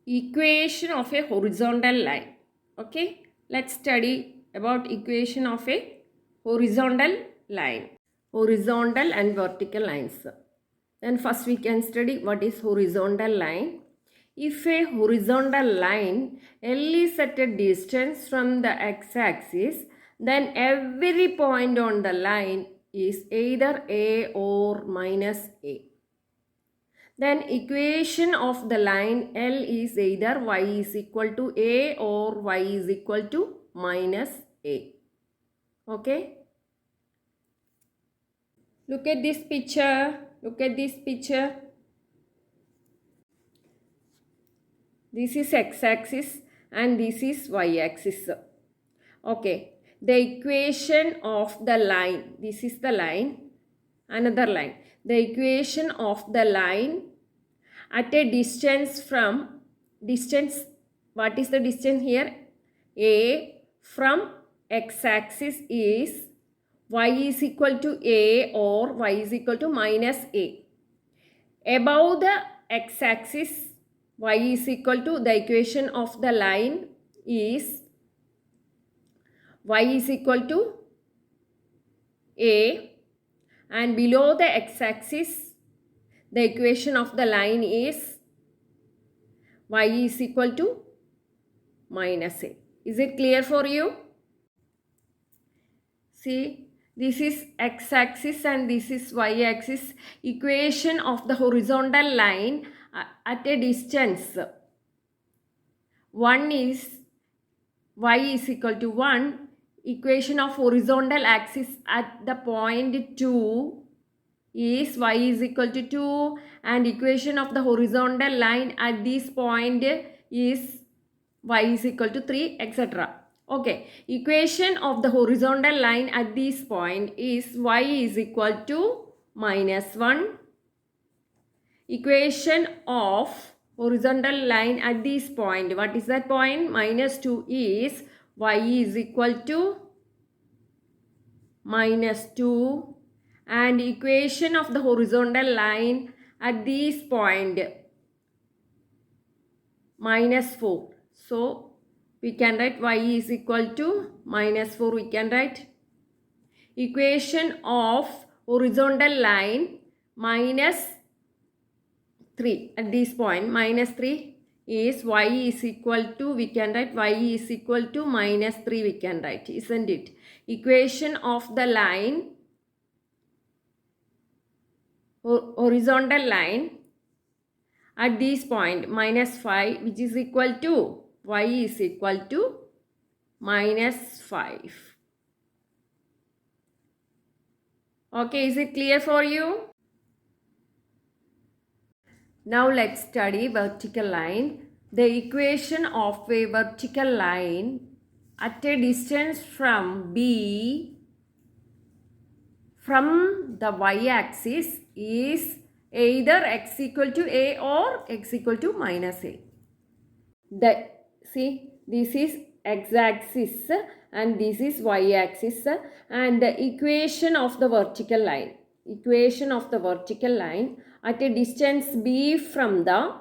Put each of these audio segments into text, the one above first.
equation of a horizontal line. Okay, let's study about equation of a horizontal line, horizontal and vertical lines. Then first we can study what is horizontal line. If a horizontal line L is at a distance from the x-axis, then every point on the line is either A or minus A. Then equation of the line L is either y is equal to A or y is equal to minus A. Okay. Look at this picture. Look at this picture. This is x-axis and this is y-axis. Okay. The equation of the line. This is the line. Another line. The equation of the line at a distance from what is the distance here? A from x-axis is y is equal to A or y is equal to minus A. Above the x-axis, y is equal to, the equation of the line is y is equal to A, and below the x-axis the equation of the line is y is equal to minus A. Is it clear for you? See, this is x-axis and this is y-axis. Equation of the horizontal line at a distance. One is y is equal to 1. Equation of horizontal axis at the point 2 is y is equal to 2, and equation of the horizontal line at this point is y is equal to 3, etc. Okay, equation of the horizontal line at this point is y is equal to minus 1. Equation of horizontal line at this point, what is that point? Minus 2 is y is equal to minus 2, and equation of the horizontal line at this point minus 4. So we can write y is equal to minus 4. We can write equation of horizontal line minus 3 at this point. Minus 3 is y is equal to, we can write y is equal to minus 3, we can write, isn't it? Equation of the line, horizontal line at this point minus 5, which is equal to y is equal to minus 5. Okay, is it clear for you? Now let's study vertical line. The equation of a vertical line at a distance from B from the y-axis is either x equal to A or x equal to minus A. See, this is x-axis and this is y-axis, and the equation of the vertical line. Equation of the vertical line at a distance B from the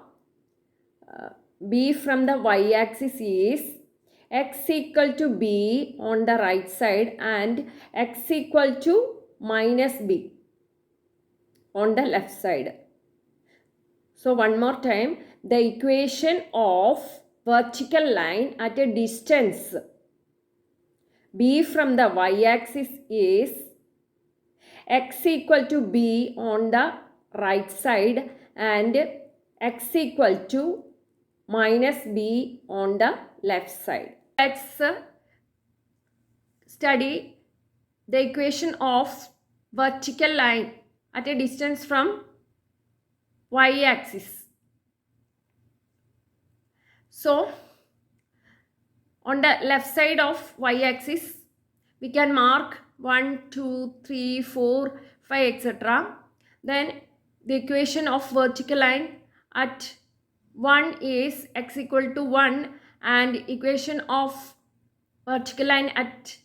y-axis is x equal to B on the right side and x equal to minus B on the left side. So one more time, the equation of vertical line at a distance B from the y-axis is x equal to B on the right side and x equal to minus B on the left side. Let's study the equation of vertical line at a distance from y-axis. So on the left side of y-axis we can mark 1, 2, 3, 4, 5, etc. Then the equation of vertical line at 1 is x equal to 1, and equation of vertical line at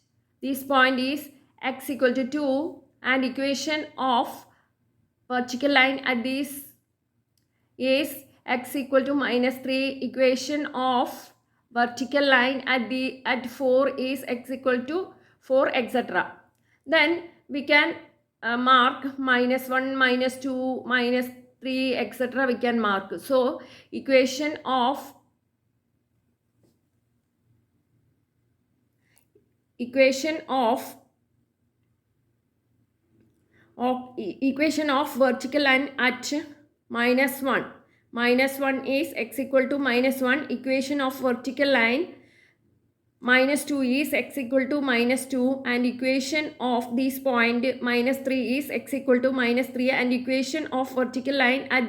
this point is x equal to 2, and equation of vertical line at this is x equal to minus 3, equation of vertical line at 4 is x equal to 4, etc. Then we can mark minus 1, minus 2, minus 3, etc. we can mark. So equation of vertical line at minus 1. Minus 1 is x equal to minus 1. Equation of vertical line minus 2 is x equal to minus 2, and equation of this point minus 3 is x equal to minus 3, and equation of vertical line at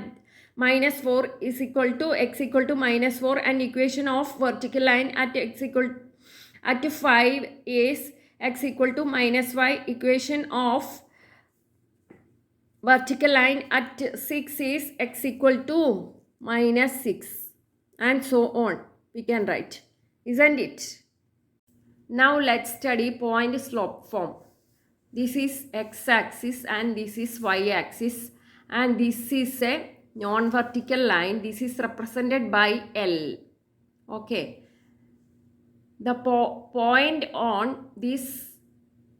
minus 4 is equal to x equal to minus 4, and equation of vertical line at 5 is x equal to minus 5. Equation of vertical line at 6 is x equal to minus 6, and so on we can write, isn't it? Now let's study point slope form. This is x-axis and this is y-axis, and this is a non-vertical line. This is represented by L. Okay. The point on this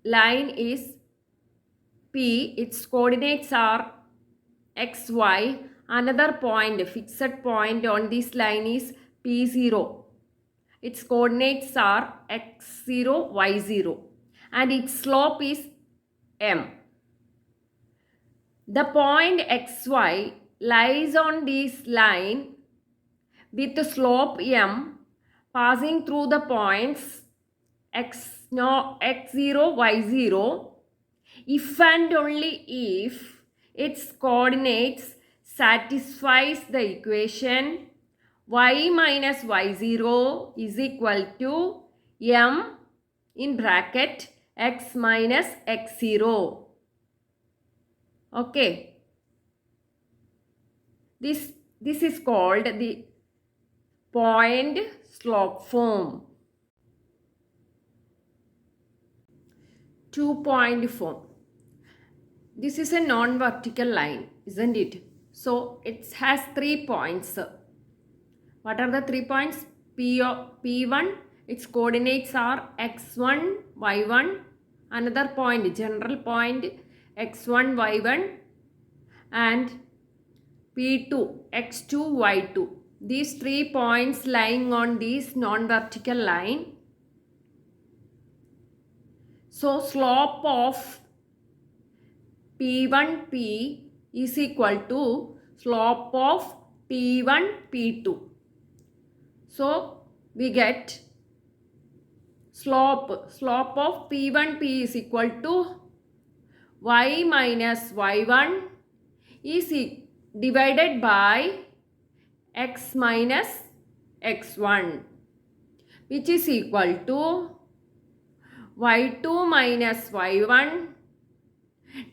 line is P. Its coordinates are x, y. Another point, fixed point on this line is P0. Its coordinates are x0, y0, and its slope is m. The point xy lies on this line with the slope m, passing through the points x0, y0, if and only if its coordinates satisfies the equation y minus y0 is equal to m in bracket x minus x0. Okay. This is called the point slope form. 2-point form. This is a non-vertical line, isn't it? So it has 3 points. What are the 3 points? P1, its coordinates are x1, y1. Another point, general point, x1, y1. And P2, x2, y2. These 3 points lying on this non-vertical line. So slope of P1P is equal to slope of P1P2. So we get slope of P1P is equal to y minus y1 is divided by x minus x1, which is equal to y2 minus y1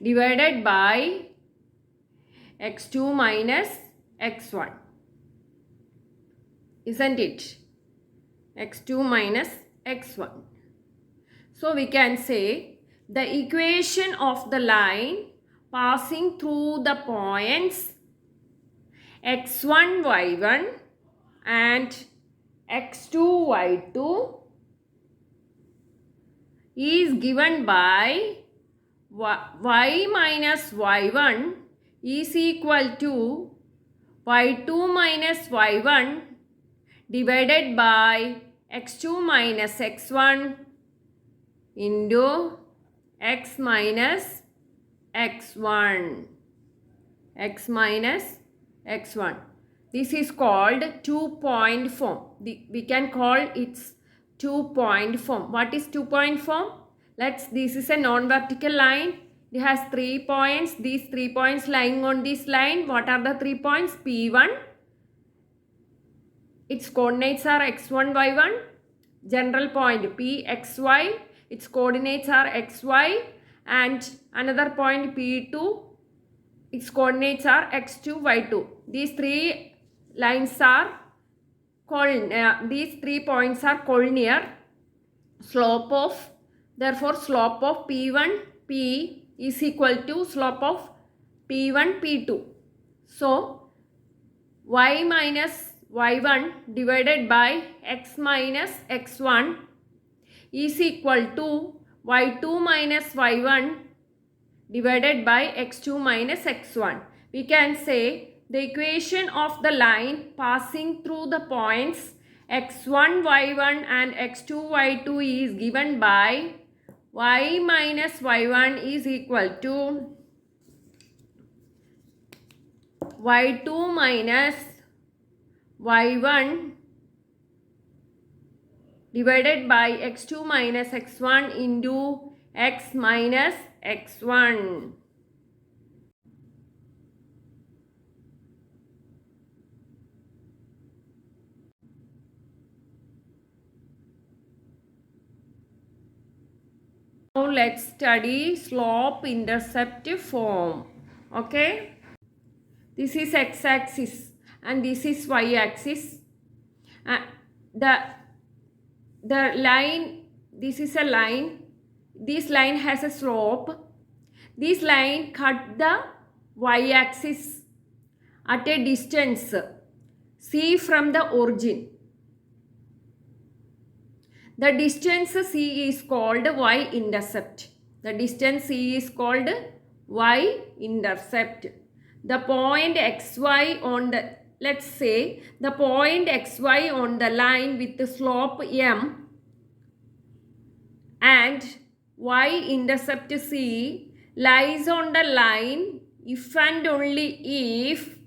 divided by x2 minus x1. Isn't it? x2 minus x1. So we can say the equation of the line passing through the points x1, y1 and x2, y2 is given by y minus y1 is equal to y2 minus y1 divided by x2 minus x1 into x minus x1. X minus x1. This is called 2-point form. We can call it 2-point form. What is 2-point form? This is a non-vertical line. It has 3 points. These 3 points lying on this line. What are the 3 points? P1. Its coordinates are x1, y1. General point P, xy. Its coordinates are xy. And another point P2. Its coordinates are x2, y2. These 3 lines are these 3 points are collinear. Therefore slope of P1, P is equal to slope of P1, P2. So y minus y1 divided by x minus x1 is equal to y2 minus y1 divided by x2 minus x1. We can say the equation of the line passing through the points x1 y1 and x2 y2 is given by y minus y1 is equal to y2 minus y1 divided by x2 minus x1 into x minus x1. Now let's study slope intercept form. Okay. This is x-axis and this is y-axis. The line, this is a line. This line has a slope. This line cut the y-axis at a distance c from the origin. The distance c is called y-intercept. The distance c is called y-intercept. The point xy on the, let's say, the point xy on the line with the slope m and y-intercept c lies on the line if and only if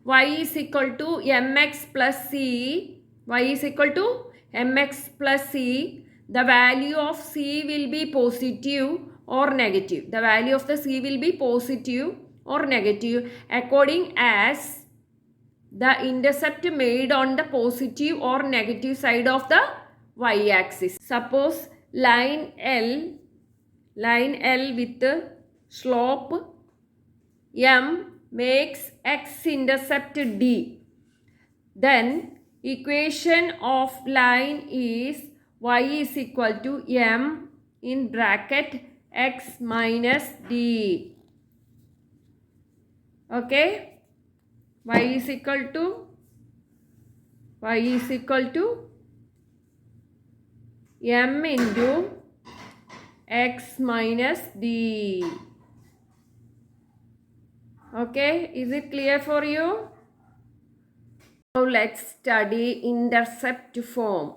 y is equal to mx plus c, y is equal to mx plus c, the value of c will be positive or negative. The value of the c will be positive or negative according as the intercept made on the positive or negative side of the y-axis. Suppose line L with the slope m makes x-intercept d. Then equation of line is y is equal to m in bracket x minus d. Okay. Y is equal to m into x minus d. Okay, is it clear for you? Now let's study intercept form.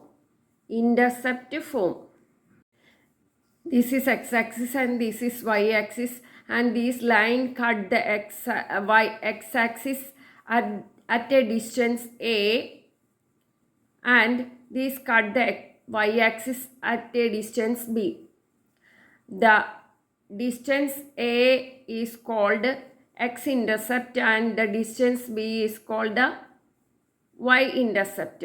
This is x-axis and this is y-axis, and this line cut the x-axis at a distance a, and this cut the y-axis at a distance b. The distance a is called x-intercept and the distance b is called the y-intercept.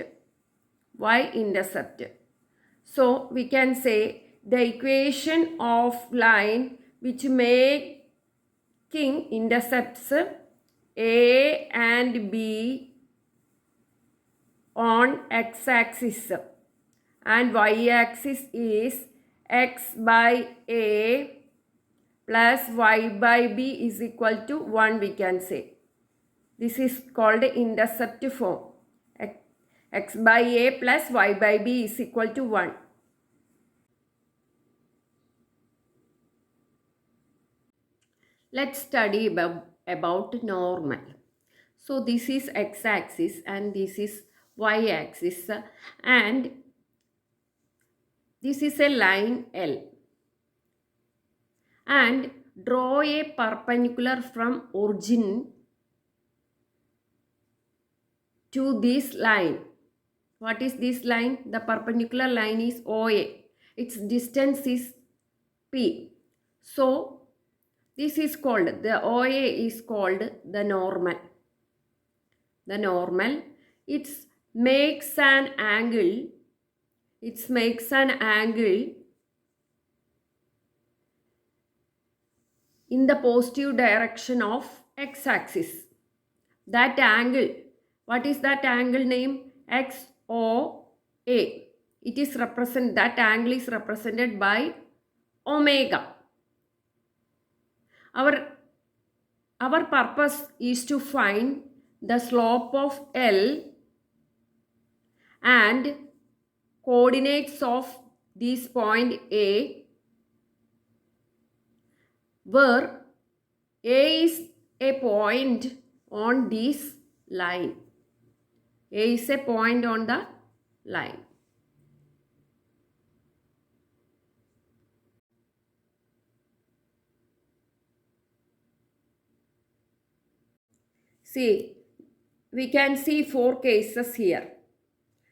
So we can say the equation of line which making intercepts a and b on x-axis and y-axis is x by a plus y by b is equal to 1, we can say. This is called intercept form. X by a plus y by b is equal to 1. Let's study about normal. So this is x-axis and this is y-axis and this is a line L. And draw a perpendicular from origin to this line. What is this line? The perpendicular line is OA. Its distance is P. So this is called, the OA is called the normal. The normal, it makes an angle. In the positive direction of x-axis. That angle, what is that angle name? XOA. It is that angle is represented by omega. our purpose is to find the slope of L and coordinates of this point A, where A is a point on this line. A is a point on the line. See, we can see 4 cases here.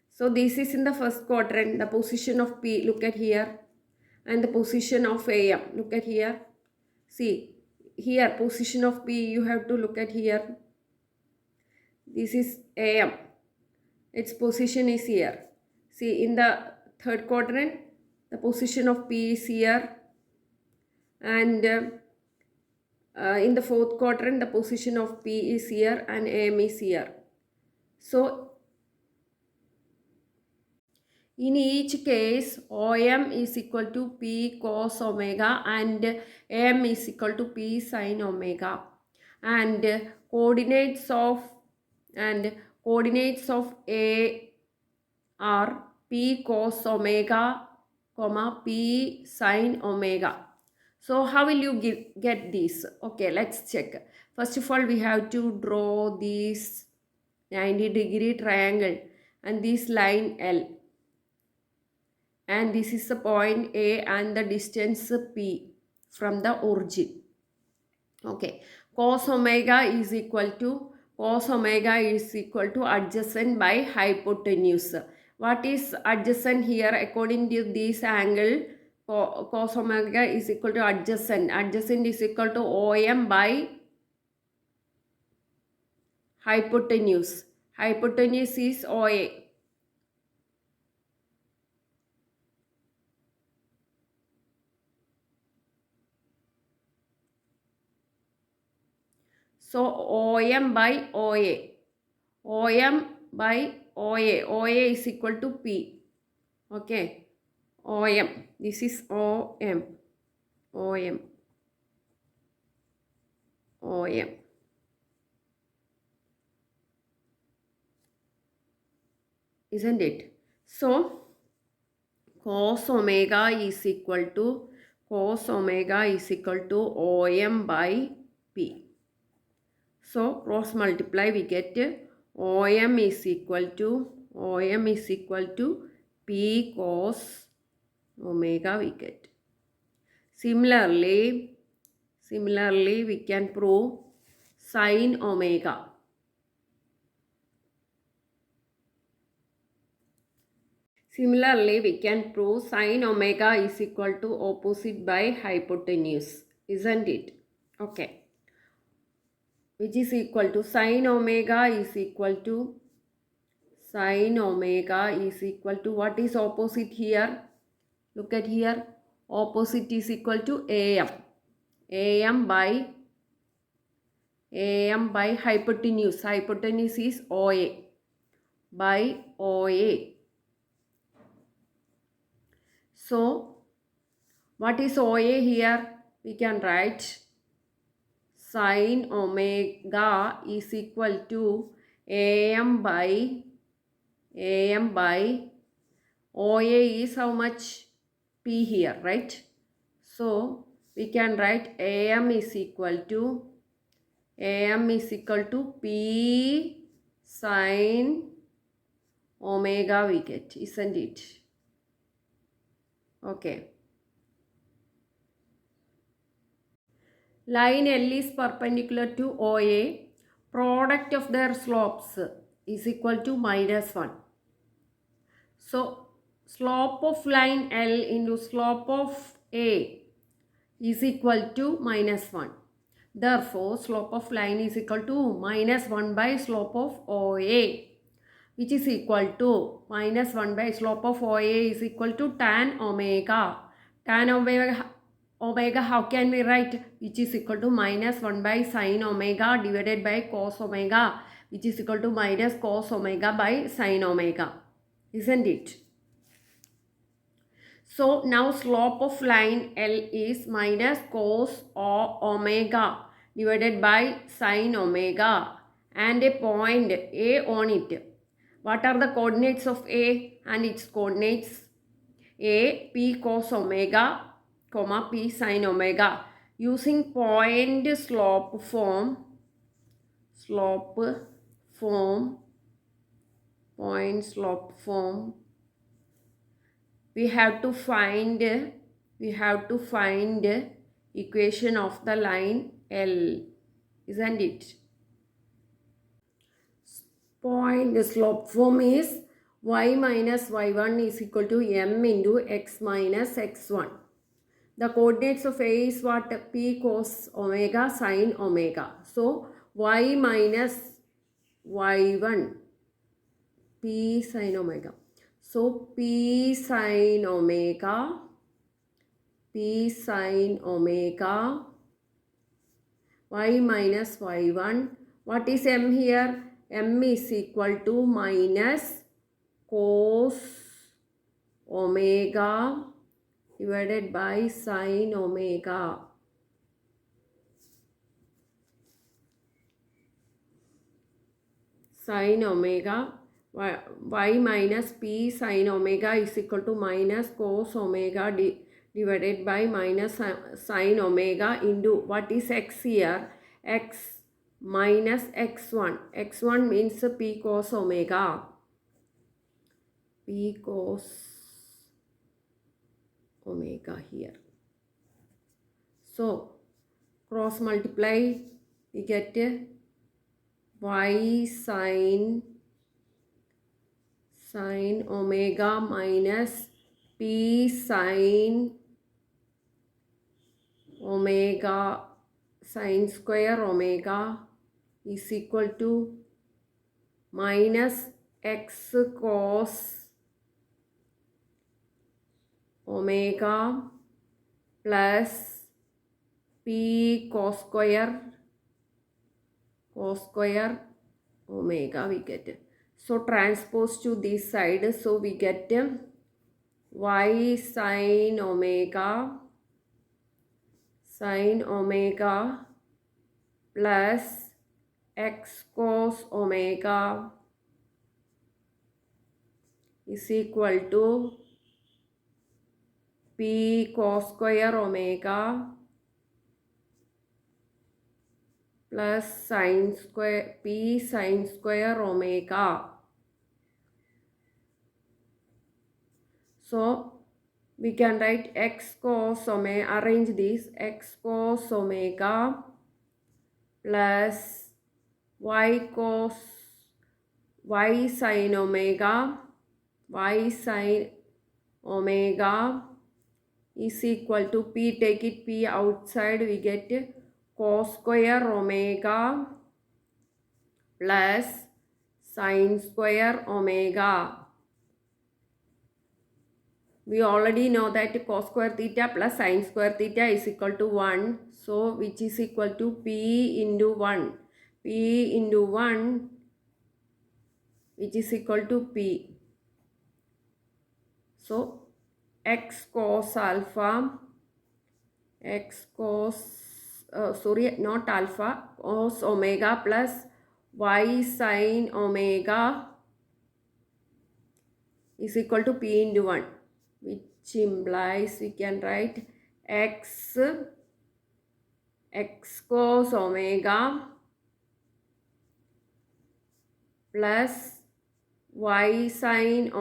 So this is in the first quadrant, the position of P, look at here, and the position of AM, look at here. See, here position of P, you have to look at here. This is AM, its position is here. See, in the third quadrant, the position of P is here, and in the fourth quadrant, the position of P is here and AM is here. So, in each case, OM is equal to P cos omega and AM is equal to P sin omega. And coordinates of A are P cos omega, comma P sin omega. So how will you get this? Okay, let's check. First of all, we have to draw this 90-degree triangle and this line L. And this is the point A and the distance P from the origin. Okay, cos omega is equal to adjacent by hypotenuse. What is adjacent here? According to this angle, cos omega is equal to adjacent. Adjacent is equal to OM by hypotenuse. Hypotenuse is OA. So OM by OA. OM by OA. OA is equal to P. Okay. OM. This is OM. OM. OM. Isn't it? So cos omega is equal to OM by P. So cross multiply, we get OM is equal to P cos omega we get. Similarly we can prove sin omega. Similarly, we can prove sin omega is equal to opposite by hypotenuse, isn't it? Okay. Which is equal to sin omega is equal to what is opposite here? Look at here. Opposite is equal to AM. AM by hypotenuse. Hypotenuse is OA by OA. So, what is OA here? We can write sin omega is equal to AM by OA is how much? P here, right? So, we can write AM is equal to P sin omega we get, isn't it? Okay. Line L is perpendicular to OA. Product of their slopes is equal to -1. So, slope of line L into slope of A is equal to -1. Therefore, slope of line is equal to -1 by slope of OA, which is equal to -1 by slope of OA is equal to tan omega. Tan omega how can we write? Which is equal to -1 by sin omega divided by cos omega, which is equal to minus cos omega by sin omega. Isn't it? So now slope of line L is minus cos omega divided by sine omega and a point A on it. What are the coordinates of A and its coordinates? A P cos omega, comma P sine omega. Using point slope form, point slope form, we have to find equation of the line L, isn't it? Point slope form is y minus y1 is equal to m into x minus x1. The coordinates of A is what? P cos omega sine omega. So y minus y1, P sine omega. So P sine omega y minus y1. What is m here? M is equal to minus cos omega divided by sine omega. Sine omega, y minus p sine omega is equal to minus cos omega divided by minus sine omega into what is x here? X minus x1. x1 means p cos omega. P cos omega here. So cross multiply, we get y sine omega minus p sine omega sine square omega is equal to minus x cos omega plus p cos square omega we get. So transpose to this side, so we get y sine omega plus x cos omega is equal to p cos square omega plus p sine square omega. So we can write x cos omega, arrange this, x cos omega plus y sine omega is equal to p, take it p outside, we get cos square omega plus sine square omega. We already know that cos square theta plus sine square theta is equal to 1. So which is equal to p into 1. P into 1 which is equal to p. So x cos alpha, cos omega plus y sine omega is equal to p into 1, which implies we can write x cos omega plus y sine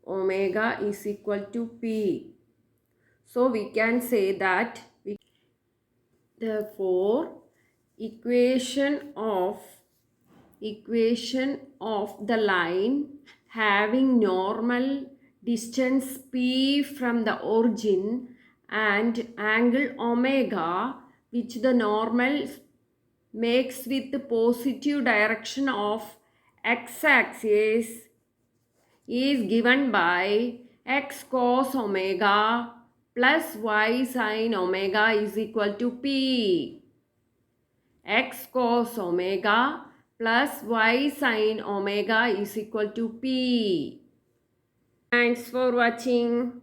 omega is equal to p. So we can say that therefore equation of the line having normal distance p from the origin and angle omega which the normal makes with the positive direction of x-axis is given by x cos omega plus y sine omega is equal to p. X cos omega plus y sine omega is equal to p. Thanks for watching.